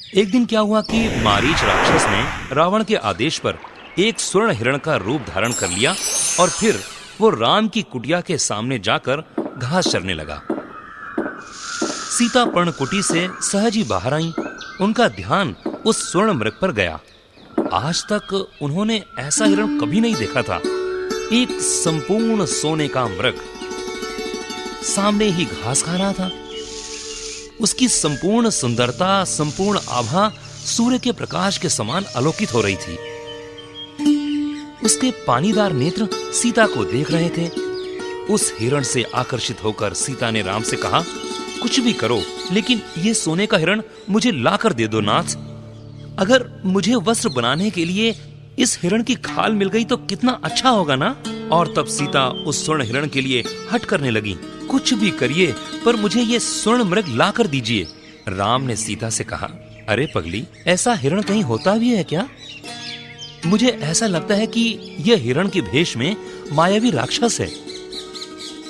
एक दिन क्या हुआ कि मारीच राक्षस ने रावण के आदेश पर एक स्वर्ण हिरण का रूप धारण कर लिया और फिर वो राम की कुटिया के सामने जाकर घास चरने लगा। सीता पर्णकुटी से सहज ही बाहर आई। उनका ध्यान उस स्वर्ण मृग पर गया। आज तक उन्होंने ऐसा हिरण कभी नहीं देखा था। एक संपूर्ण सोने का मृग सामने ही घास खा रहा था। उसकी संपूर्ण सुंदरता, संपूर्ण आभा सूर्य के प्रकाश के समान अलौकित हो रही थी। उसके पानीदार नेत्र सीता को देख रहे थे। उस हिरण से आकर्षित होकर सीता ने राम से कहा, कुछ भी करो, लेकिन ये सोने का हिरण मुझे लाकर दे दो नाथ। अगर मुझे वस्त्र बनाने के लिए इस हिरण की खाल मिल गई तो कितना अच्छा होगा ना। और तब सीता उस स्वर्ण हिरण के लिए हट करने लगी। कुछ भी करिए, पर मुझे ये स्वर्ण मृग ला कर दीजिए। राम ने सीता से कहा, अरे पगली, ऐसा हिरण कहीं होता भी है क्या? मुझे ऐसा लगता है कि यह हिरण के भेष में मायावी राक्षस है।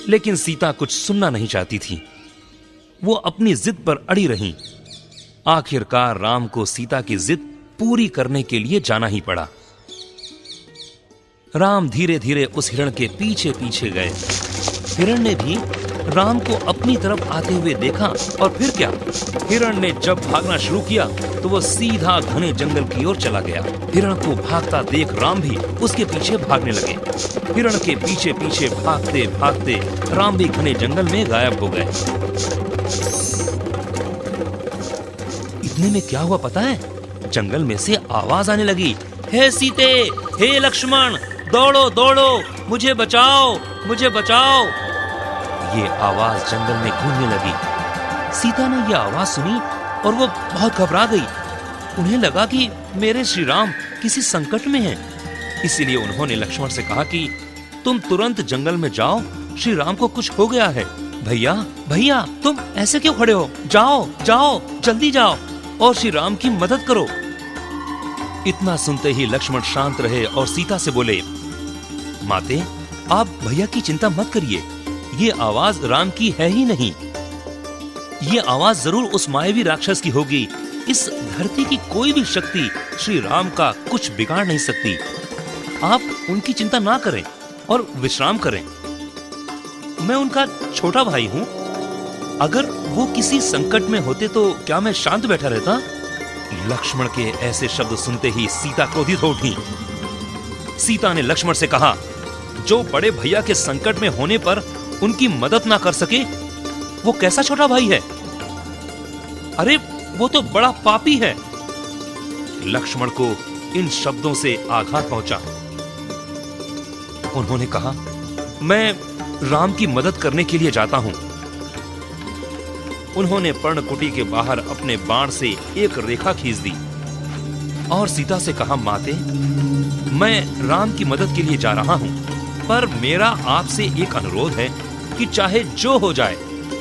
लेकिन सीता कुछ सुनना नहीं चाहती थी। वो अपनी जिद पर अड़ी रही। आखिरकार राम को सीता की जिद पूरी करने के लिए जाना ही पड़ा। राम धीरे धीरे उस हिरण के पीछे पीछे गए। हिरण ने भी राम को अपनी तरफ आते हुए देखा और फिर क्या, हिरण ने जब भागना शुरू किया तो वो सीधा घने जंगल की ओर चला गया। हिरण को भागता देख राम भी उसके पीछे भागने लगे। हिरण के पीछे पीछे भागते भागते राम भी घने जंगल में गायब हो गए। इतने में क्या हुआ पता है? जंगल में से आवाज आने लगी, हे सीते, हे लक्ष्मण, दौड़ो दौड़ो, मुझे बचाओ, मुझे बचाओ। ये आवाज जंगल में गूंजने लगी। सीता ने यह आवाज सुनी और वो बहुत घबरा गई। उन्हें लगा कि मेरे श्री राम किसी संकट में हैं। इसीलिए उन्होंने लक्ष्मण से कहा कि तुम तुरंत जंगल में जाओ, श्री राम को कुछ हो गया है। भैया भैया, तुम ऐसे क्यों खड़े हो? जाओ जाओ, जल्दी जाओ और श्री राम की मदद करो। इतना सुनते ही लक्ष्मण शांत रहे और सीता से बोले, माते, आप भैया की चिंता मत करिए। ये आवाज राम की है ही नहीं। ये आवाज जरूर उस मायावी राक्षस की होगी। इस धरती की कोई भी शक्ति श्री राम का कुछ बिगाड़ नहीं सकती। आप उनकी चिंता ना करें और विश्राम करें। मैं उनका छोटा भाई हूं। अगर वो किसी संकट में होते तो क्या मैं शांत बैठा रहता? लक्ष्मण के ऐसे शब्द सुनते ही सीता क्रोधित हो उठी। सीता ने लक्ष्मण से कहा, जो बड़े भैया के संकट में होने पर उनकी मदद ना कर सके, वो कैसा छोटा भाई है? अरे वो तो बड़ा पापी है। लक्ष्मण को इन शब्दों से आघात पहुंचा। उन्होंने कहा, मैं राम की मदद करने के लिए जाता हूं। उन्होंने पर्णकुटी के बाहर अपने बाण से एक रेखा खींच दी और सीता से कहा, माते, मैं राम की मदद के लिए जा रहा हूं, पर मेरा आपसे एक अनुरोध है कि चाहे जो हो जाए,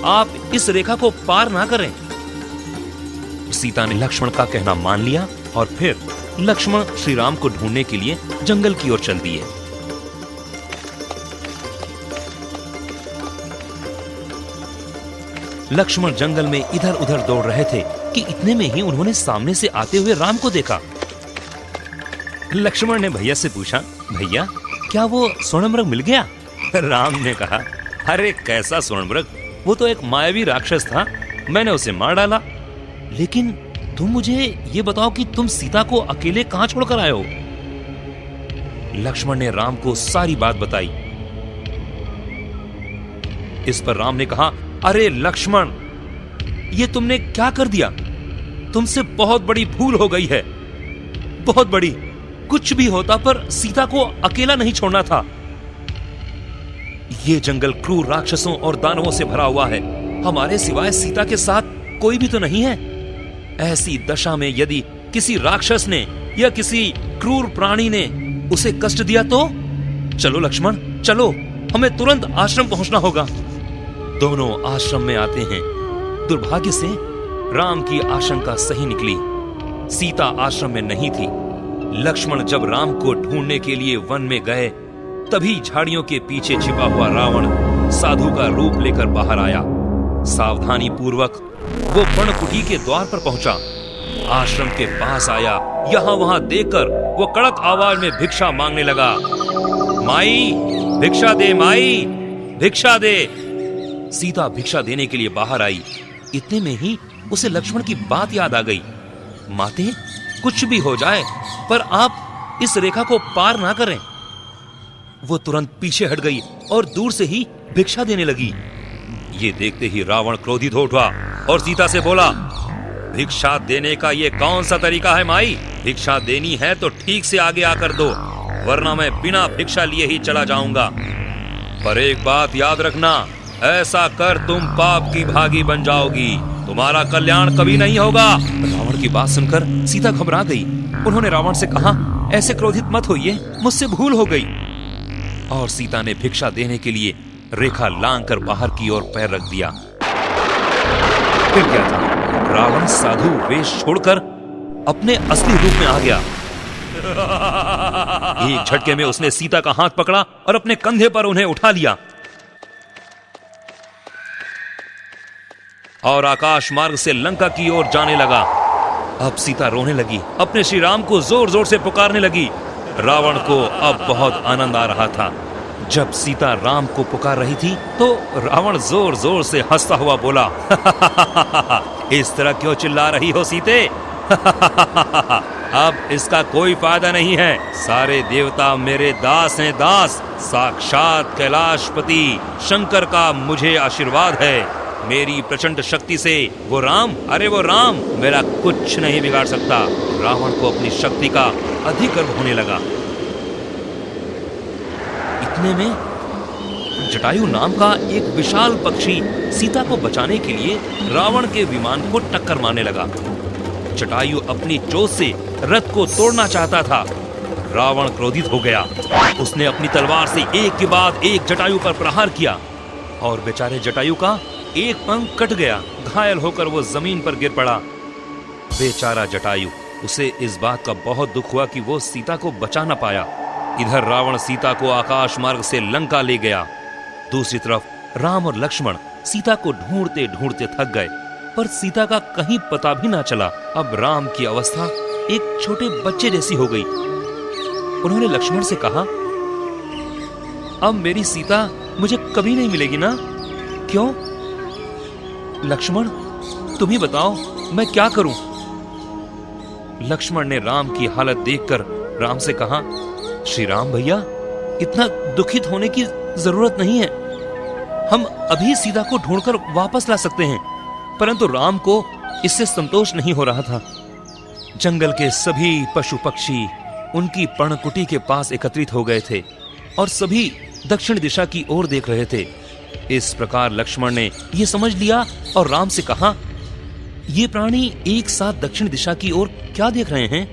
आप इस रेखा को पार ना करें। सीता ने लक्ष्मण का कहना मान लिया और फिर लक्ष्मण श्री राम को ढूंढने के लिए जंगल की ओर चल दिए। लक्ष्मण जंगल में इधर उधर दौड़ रहे थे कि इतने में ही उन्होंने सामने से आते हुए राम को देखा। लक्ष्मण ने भैया से पूछा, भैया, क्या वो स्वर्ण मृग मिल गया? राम ने कहा, अरे कैसा स्वर्ण मृग, वो तो एक मायावी राक्षस था, मैंने उसे मार डाला। लेकिन तुम मुझे ये बताओ कि तुम सीता को अकेले कहां छोड़कर आए हो? लक्ष्मण ने राम को सारी बात बताई। इस पर राम ने कहा, अरे लक्ष्मण, ये तुमने क्या कर दिया? तुमसे बहुत बड़ी भूल हो गई है, बहुत बड़ी। कुछ भी होता पर सीता को अकेला नहीं छोड़ना था। ये जंगल क्रूर राक्षसों और दानवों से भरा हुआ है। हमारे सिवाय सीता के साथ कोई भी तो नहीं है। ऐसी दशा में यदि किसी राक्षस ने या किसी क्रूर प्राणी ने उसे कष्ट दिया तो? चलो लक्ष्मण, चलो, हमें तुरंत आश्रम पहुंचना होगा। दोनों आश्रम में आते हैं। दुर्भाग्य से राम की आशंका सही निकली। सीता आश्रम में नहीं थी। लक्ष्मण जब राम को ढूंढने के लिए वन में गए, तभी झाड़ियों के पीछे छिपा हुआ रावण साधु का रूप लेकर बाहर आया। सावधानी पूर्वक वो पर्णकुटी के द्वार पर पहुंचा आश्रम के पास आया। यहाँ वहां देखकर वो कड़क आवाज में भिक्षा मांगने लगा। माई भिक्षा दे, माई भिक्षा दे। सीता भिक्षा देने के लिए बाहर आई। इतने में ही उसे लक्ष्मण की बात याद आ गई। माते, कुछ भी हो जाए पर आप इस रेखा को पार ना करें। वो तुरंत पीछे हट गई और दूर से ही भिक्षा देने लगी। ये देखते ही रावण क्रोधित हो उठा और सीता से बोला, भिक्षा देने का ये कौन सा तरीका है माई? भिक्षा देनी है तो ठीक से आगे आकर दो, वरना मैं बिना भिक्षा लिए ही चला जाऊंगा। पर एक बात याद रखना, ऐसा कर तुम पाप की भागी बन जाओगी, तुम्हारा कल्याण कभी नहीं होगा। रावण की बात सुनकर सीता घबरा गई। उन्होंने रावण से कहा, ऐसे क्रोधित मत होइए, मुझसे भूल हो गई। और सीता ने भिक्षा देने के लिए रेखा लांघकर बाहर की ओर पैर रख दिया। फिर क्या था, रावण साधु वेश छोड़कर अपने असली रूप में आ गया। एक झटके में उसने सीता का हाथ पकड़ा और अपने कंधे पर उन्हें उठा लिया और आकाश मार्ग से लंका की ओर जाने लगा। अब सीता रोने लगी, अपने श्री राम को जोर जोर से पुकारने लगी। रावण को अब बहुत आनंद आ रहा था। जब सीता राम को पुकार रही थी तो रावण जोर जोर से हंसता हुआ बोला, इस तरह क्यों चिल्ला रही हो सीते? अब इसका कोई फायदा नहीं है। सारे देवता मेरे दास हैं, दास। साक्षात कैलाशपति शंकर का मुझे आशीर्वाद है। मेरी प्रचंड शक्ति से वो राम, अरे वो राम मेरा कुछ नहीं बिगाड़ सकता। रावण को अपनी शक्ति का अधिक गर्व होने लगा। इतने में जटायु नाम का एक विशाल पक्षी सीता को बचाने के लिए रावण के विमान को टक्कर मारने लगा। जटायु अपनी चोट से रथ को तोड़ना चाहता था। रावण क्रोधित हो गया। उसने अपनी तलवार से एक के बाद एक जटायु पर प्रहार किया और बेचारे जटायु का एक पंख कट गया। घायल होकर वो जमीन पर गिर पड़ा। बेचारा जटायु, उसे इस बात का बहुत दुख हुआ कि वो सीता को बचा ना पाया। इधर रावण सीता को आकाश मार्ग से लंका ले गया। दूसरी तरफ राम और लक्ष्मण सीता को ढूंढते ढूंढते थक गए, पर सीता का कहीं पता भी ना चला। अब राम की अवस्था एक छोटे बच्चे जैसी हो गई। उन्होंने लक्ष्मण से कहा, अब मेरी सीता मुझे कभी नहीं मिलेगी ना? क्यों? लक्ष्मण, तुम ही बताओ, मैं क्या करूं? लक्ष्मण ने राम की हालत देखकर राम से कहा, श्री राम भैया, इतना दुखित होने की जरूरत नहीं है। हम अभी सीता को ढूंढकर वापस ला सकते हैं। परंतु राम को इससे संतोष नहीं हो रहा था। जंगल के सभी पशु पक्षी उनकी पर्णकुटी के पास एकत्रित हो गए थे और सभी दक्षिण दिशा की ओर देख रहे थे। इस प्रकार लक्ष्मण ने यह समझ लिया और राम से कहा, ये प्राणी एक साथ दक्षिण दिशा की ओर क्या देख रहे हैं?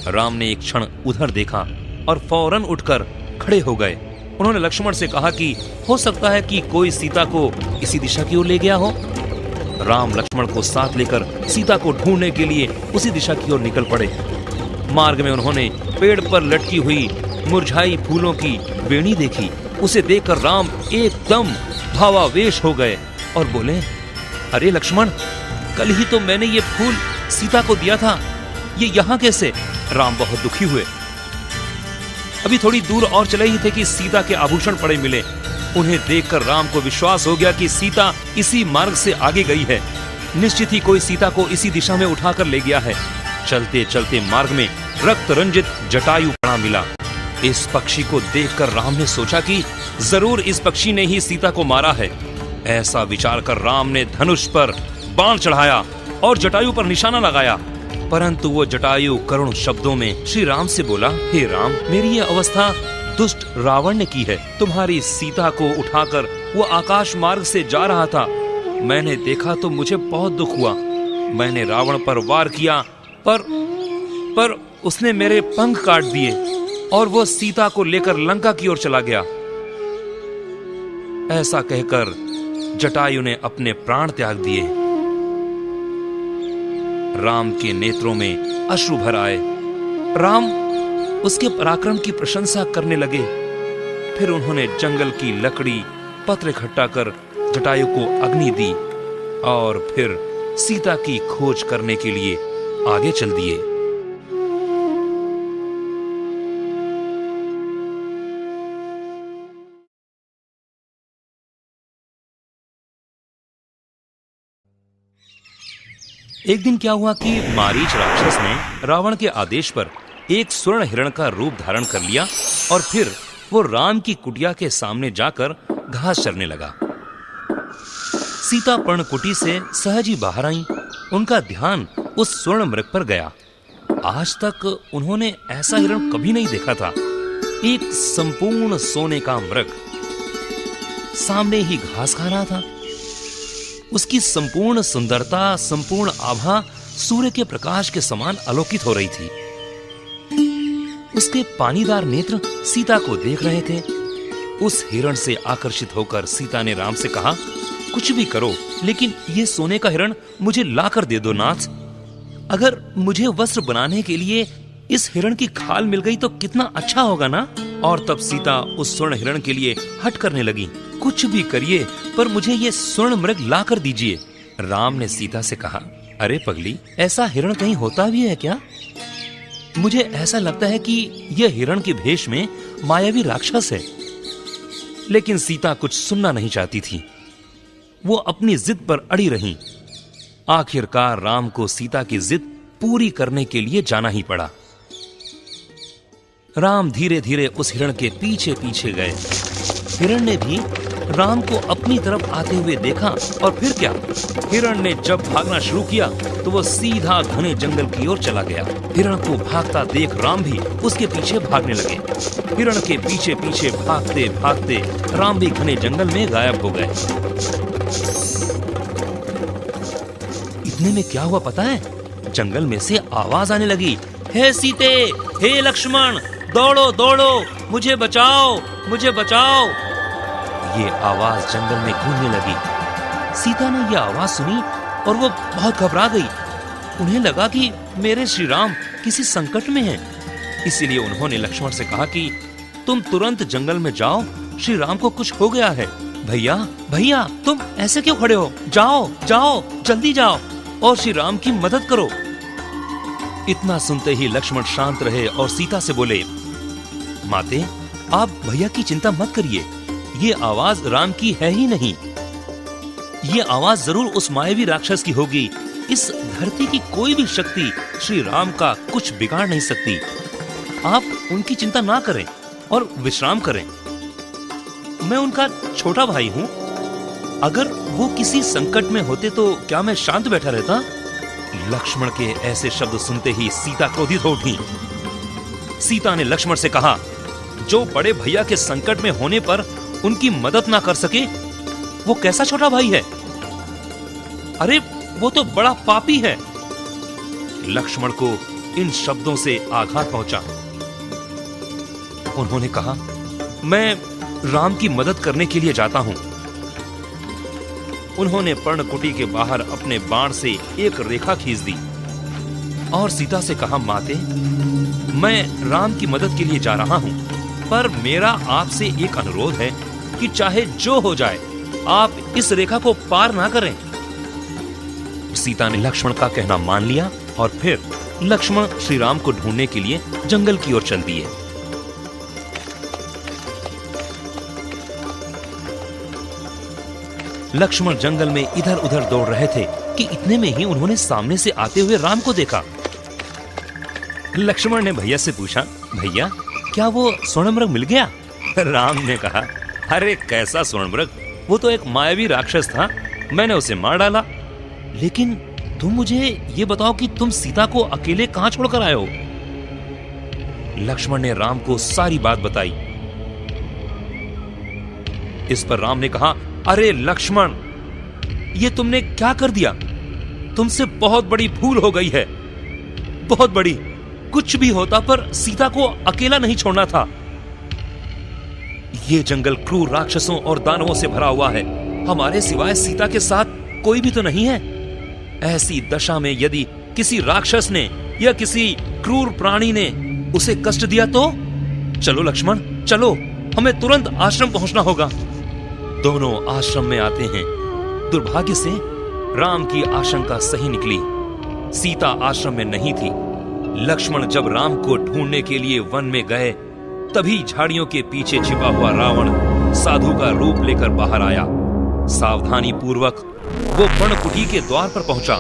राम ने एक क्षण उधर देखा और फौरन उठकर खड़े हो गए। उन्होंने लक्ष्मण से कहा कि हो सकता है कि कोई सीता को इसी दिशा की ओर ले गया हो। राम लक्ष्मण को साथ लेकर सीता को ढूंढने के लिए उसी दिशा की ओर निकल पड़े। मार्ग में उन्होंने पेड़ पर लटकी हुई मुरझाई फूलों की वेणी देखी। उसे देखकर राम एकदम भावावेश हो गए और बोले, अरे लक्ष्मण, कल ही तो मैंने ये फूल सीता को दिया था, ये यहाँ कैसे? राम बहुत दुखी हुए। अभी थोड़ी दूर और चले ही थे कि सीता के आभूषण पड़े मिले। उन्हें देखकर राम को विश्वास हो गया कि सीता इसी मार्ग से आगे गई है। निश्चित ही कोई सीता को इसी दिशा में उठाकर ले गया है। चलते चलते मार्ग में रक्त रंजित जटायु पड़ा मिला। इस पक्षी को देखकर राम ने सोचा कि जरूर इस पक्षी ने ही सीता को मारा है। ऐसा विचार कर राम ने धनुष पर बाण चढ़ाया और जटायु पर निशाना लगाया। परंतु वो जटायु करुण शब्दों में श्री राम से बोला, हे राम, मेरी ये अवस्था दुष्ट रावण ने की है। तुम्हारी सीता को उठाकर वो आकाश मार्ग से जा रहा था। मैंने देखा तो मुझे बहुत दुख हुआ। मैंने रावण पर वार किया, पर उसने मेरे पंख काट दिए और वो सीता को लेकर लंका की ओर चला गया। ऐसा कहकर जटायु ने अपने प्राण त्याग दिए। राम के नेत्रों में अश्रु भर आए। राम उसके पराक्रम की प्रशंसा करने लगे। फिर उन्होंने जंगल की लकड़ी पत्र इकट्ठा कर जटायु को अग्नि दी और फिर सीता की खोज करने के लिए आगे चल दिए। एक दिन क्या हुआ कि मारीच राक्षस ने रावण के आदेश पर एक स्वर्ण हिरण का रूप धारण कर लिया और फिर वो राम की कुटिया के सामने जाकर घास चरने लगा। सीता पर्णकुटी से सहज ही बाहर आई। उनका ध्यान उस स्वर्ण मृग पर गया। आज तक उन्होंने ऐसा हिरण कभी नहीं देखा था। एक संपूर्ण सोने का मृग सामने ही घास खा रहा था। उसकी संपूर्ण सुंदरता, संपूर्ण आभा सूर्य के प्रकाश के समान आलोकित हो रही थी। उसके पानीदार नेत्र सीता को देख रहे थे। उस हिरण से आकर्षित होकर सीता ने राम से कहा, कुछ भी करो, लेकिन ये सोने का हिरण मुझे लाकर दे दो नाथ। अगर मुझे वस्त्र बनाने के लिए इस हिरण की खाल मिल गई तो कितना अच्छा होगा ना। और तब सीता उस स्वर्ण हिरण के लिए हट करने लगी। कुछ भी करिए, पर मुझे ये स्वर्ण मृग ला कर दीजिए। राम ने सीता से कहा, अरे पगली, ऐसा हिरण कहीं होता भी है क्या? मुझे ऐसा लगता है कि यह हिरण के भेष में मायावी राक्षस है। लेकिन सीता कुछ सुनना नहीं चाहती थी। वो अपनी जिद पर अड़ी रही। आखिरकार राम को सीता की जिद पूरी करने के लिए जाना ही पड़ा। राम धीरे धीरे उस हिरण के पीछे पीछे गए। हिरण ने भी राम को अपनी तरफ आते हुए देखा और फिर क्या, हिरण ने जब भागना शुरू किया तो वो सीधा घने जंगल की ओर चला गया। हिरण को भागता देख राम भी उसके पीछे भागने लगे। हिरण के पीछे पीछे भागते भागते राम भी घने जंगल में गायब हो गए। इतने में क्या हुआ पता है? जंगल में से आवाज आने लगी, हे सीते, हे लक्ष्मण, दौड़ो दौड़ो, मुझे बचाओ, मुझे बचाओ। ये आवाज जंगल में गूंजने लगी। सीता ने यह आवाज सुनी और वो बहुत घबरा गई। उन्हें लगा कि मेरे श्री राम किसी संकट में हैं। इसीलिए उन्होंने लक्ष्मण से कहा कि तुम तुरंत जंगल में जाओ, श्री राम को कुछ हो गया है। भैया भैया, तुम ऐसे क्यों खड़े हो? जाओ जाओ, जल्दी जाओ और श्री राम की मदद करो। इतना सुनते ही लक्ष्मण शांत रहे और सीता से बोले, माते, आप भैया की चिंता मत करिए। ये आवाज राम की है ही नहीं। ये आवाज जरूर उस मायावी राक्षस की होगी। इस धरती की कोई भी शक्ति श्री राम का कुछ बिगाड़ नहीं सकती। आप उनकी चिंता ना करें और विश्राम करें। मैं उनका छोटा भाई हूं। अगर वो किसी संकट में होते तो क्या मैं शांत बैठा रहता? लक्ष्मण के ऐसे शब्द सुनते ही सीता क्रोधित हो उठी। सीता ने लक्ष्मण से कहा, जो बड़े भैया के संकट में होने पर उनकी मदद ना कर सके, वो कैसा छोटा भाई है? अरे वो तो बड़ा पापी है। लक्ष्मण को इन शब्दों से आघात पहुंचा। उन्होंने कहा, मैं राम की मदद करने के लिए जाता हूं। उन्होंने पर्णकुटी के बाहर अपने बाण से एक रेखा खींच दी और सीता से कहा, माते, मैं राम की मदद के लिए जा रहा हूं, पर मेरा आपसे एक अनुरोध है कि चाहे जो हो जाए, आप इस रेखा को पार ना करें। सीता ने लक्ष्मण का कहना मान लिया और फिर लक्ष्मण श्री राम को ढूंढने के लिए जंगल की ओर चल दिए। लक्ष्मण जंगल में इधर उधर दौड़ रहे थे कि इतने में ही उन्होंने सामने से आते हुए राम को देखा। लक्ष्मण ने भैया से पूछा, भैया, क्या वो स्वर्ण मृग मिल गया? राम ने कहा, अरे कैसा स्वर्ण मृग, वो तो एक मायावी राक्षस था, मैंने उसे मार डाला। लेकिन तुम मुझे ये बताओ कि तुम सीता को अकेले कहां छोड़कर आए हो? लक्ष्मण ने राम को सारी बात बताई। इस पर राम ने कहा, अरे लक्ष्मण, ये तुमने क्या कर दिया? तुमसे बहुत बड़ी भूल हो गई है, बहुत बड़ी। कुछ भी होता पर सीता को अकेला नहीं छोड़ना था। ये जंगल क्रूर राक्षसों और दानवों से भरा हुआ है। हमारे सिवाय सीता के साथ कोई भी तो नहीं है। ऐसी दशा में यदि किसी राक्षस ने या किसी क्रूर प्राणी ने उसे कष्ट दिया तो? चलो लक्ष्मण, चलो, हमें तुरंत आश्रम पहुंचना होगा। दोनों आश्रम में आते हैं। दुर्भाग्य से राम की आशंका सही निकली। सीता आश्रम में नहीं थी। लक्ष्मण जब राम को ढूंढने के लिए वन में गए, तभी झाड़ियों के पीछे छिपा हुआ रावण साधु का रूप लेकर बाहर आया। सावधानी पूर्वक वो पर्णकुटी के द्वार पर पहुंचा,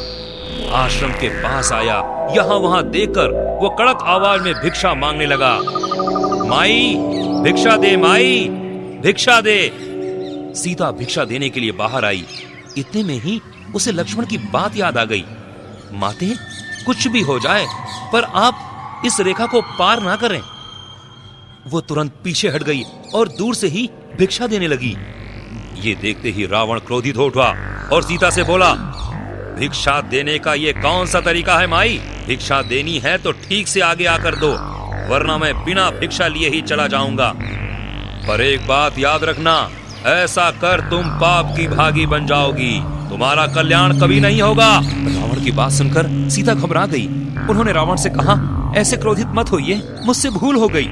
आश्रम के पास आया। यहाँ वहां देखकर वो कड़क आवाज में भिक्षा मांगने लगा। माई भिक्षा दे, माई भिक्षा दे। सीता भिक्षा देने के लिए बाहर आई। इतने में ही उसे लक्ष्मण की बात याद आ गई। माते, कुछ भी हो जाए पर आप इस रेखा को पार ना करें। वो तुरंत पीछे हट गई और दूर से ही भिक्षा देने लगी। ये देखते ही रावण क्रोधित हो उठा और सीता से बोला, भिक्षा देने का ये कौन सा तरीका है माई? भिक्षा देनी है तो ठीक से आगे आकर दो, वरना मैं बिना भिक्षा लिए ही चला जाऊंगा। पर एक बात याद रखना, ऐसा कर तुम पाप की भागी बन जाओगी, तुम्हारा कल्याण कभी नहीं होगा। रावण की बात सुनकर सीता घबरा गई। उन्होंने रावण से कहा, ऐसे क्रोधित मत होइए, मुझसे भूल हो गई।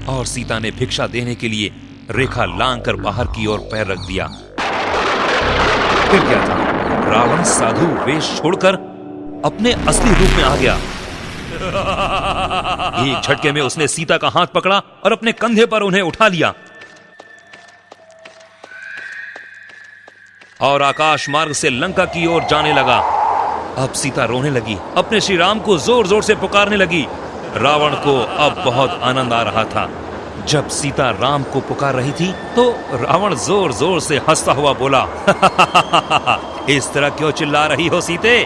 और सीता ने भिक्षा देने के लिए रेखा लांघकर बाहर की ओर पैर रख दिया। फिर क्या था, रावण साधु वेश छोड़कर अपने असली रूप में आ गया। एक झटके में उसने सीता का हाथ पकड़ा और अपने कंधे पर उन्हें उठा लिया और आकाश मार्ग से लंका की ओर जाने लगा। अब सीता रोने लगी, अपने श्री राम को जोर जोर से पुकारने लगी। रावण को अब बहुत आनंद आ रहा था। जब सीता राम को पुकार रही थी तो रावण जोर जोर से हंसता हुआ बोला, इस तरह क्यों चिल्ला रही हो सीते?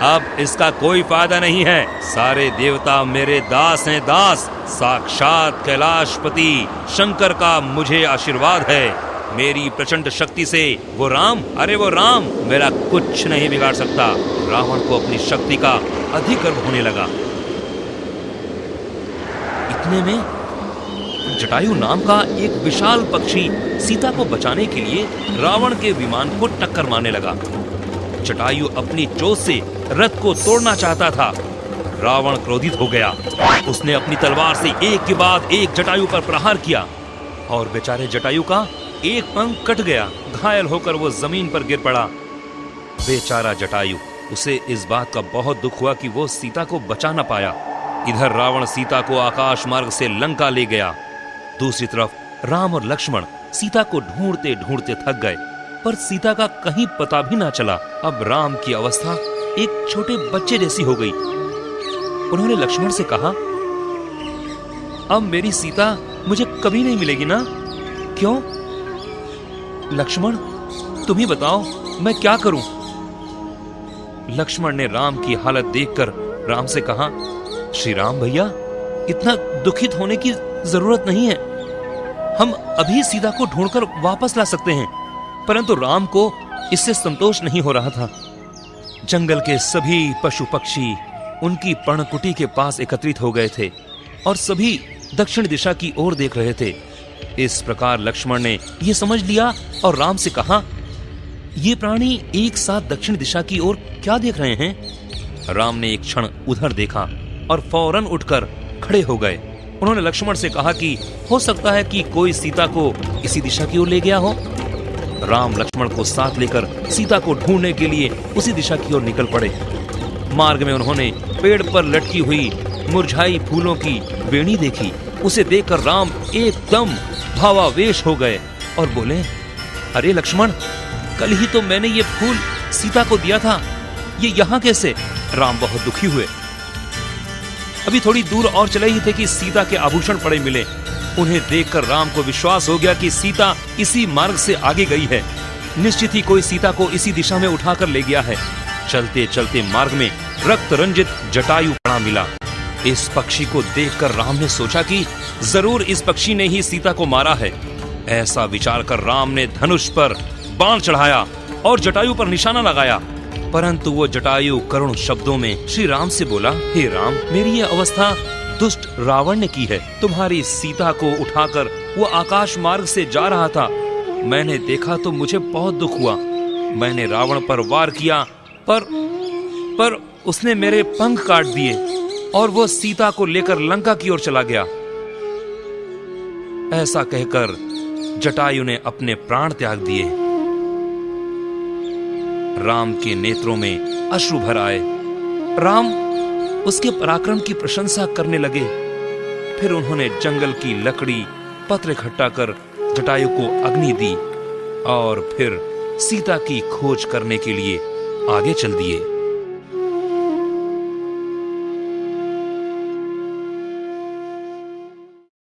अब इसका कोई फायदा नहीं है। सारे देवता मेरे दास हैं, दास। साक्षात कैलाशपति शंकर का मुझे आशीर्वाद है। मेरी प्रचंड शक्ति से वो राम मेरा कुछ नहीं बिगाड़ सकता। रावण को अपनी शक्ति का अधिक गर्व होने लगा। इतने में जटायु नाम का एक विशाल पक्षी सीता को बचाने के लिए रावण के विमान को टक्कर मारने लगा। जटायु अपनी चोंच से रथ को तोड़ना चाहता था। रावण क्रोधित हो गया। उसने अपनी तलवार से एक के बाद एक जटायु पर प्रहार किया और बेचारे जटायु का एक पंख कट गया। घायल होकर वो जमीन पर गिर पड़ा। बेचारा जटायु, उसे इस बात का बहुत दुख हुआ कि वो सीता को बचा न पाया। इधर रावण सीता को आकाश मार्ग से लंका ले गया। दूसरी तरफ राम और लक्ष्मण सीता को ढूंढते ढूंढते थक गए, पर सीता का कहीं पता भी ना चला। अब राम की अवस्था एक छोटे बच्चे जैसी हो गई। उन्होंने लक्ष्मण से कहा, अब मेरी सीता मुझे कभी नहीं मिलेगी ना? क्यों? लक्ष्मण, तुम ही बताओ, मैं क्या करूं? लक्ष्मण ने राम की हालत देखकर राम से कहा, श्री राम भैया, इतना दुखित होने की जरूरत नहीं है। हम अभी सीता को ढूंढकर वापस ला सकते हैं। परंतु राम को इससे संतोष नहीं हो रहा था। जंगल के सभी पशु पक्षी उनकी पर्णकुटी के पास एकत्रित हो गए थे और सभी दक्षिण दिशा की ओर देख रहे थे। इस प्रकार लक्ष्मण ने यह समझ लिया और राम से कहा, ये प्राणी एक साथ दक्षिण दिशा की ओर क्या देख रहे हैं? राम ने एक क्षण उधर देखा और फौरन उठकर खड़े हो गए। उन्होंने लक्ष्मण से कहा कि हो सकता है कि कोई सीता को इसी दिशा की ओर ले गया हो। राम लक्ष्मण को साथ लेकर सीता को ढूंढने के लिए उसी दिशा की ओर निकल पड़े। मार्ग में उन्होंने पेड़ पर लटकी हुई मुरझाई फूलों की वेणी देखी। उसे देखकर राम एकदम भावावेश हो गए और बोले, अरे लक्ष्मण, कल ही तो मैंने ये फूल सीता को दिया था, ये यहाँ कैसे? राम बहुत दुखी हुए। अभी थोड़ी दूर और चले ही थे कि सीता के आभूषण पड़े मिले। उन्हें देखकर राम को विश्वास हो गया कि सीता इसी मार्ग से आगे गई है। निश्चित ही कोई सीता को इसी दिशा में उठाकर ले गया है। चलते चलते मार्ग में रक्त रंजित जटायु पड़ा मिला। इस पक्षी को देखकर राम ने सोचा कि जरूर इस पक्षी ने ही सीता को मारा है। ऐसा विचार कर राम ने धनुष पर बाण चढ़ाया और जटायु पर निशाना लगाया। परंतु वो जटायु करुण शब्दों में श्री राम से बोला, हे राम, मेरी ये अवस्था दुष्ट रावण ने की है। तुम्हारी सीता को उठाकर वो आकाश मार्ग से जा रहा था। मैंने देखा तो मुझे बहुत दुख हुआ। मैंने रावण पर वार किया, पर उसने मेरे पंख काट दिए और वो सीता को लेकर लंका की ओर चला गया। ऐसा कहकर जटायु ने अपने प्राण त्याग दिए। राम के नेत्रों में अश्रु भर आए। राम उसके पराक्रम की प्रशंसा करने लगे। फिर उन्होंने जंगल की लकड़ी पत्र इकट्ठा कर जटायु को अग्नि दी और फिर सीता की खोज करने के लिए आगे चल दिए।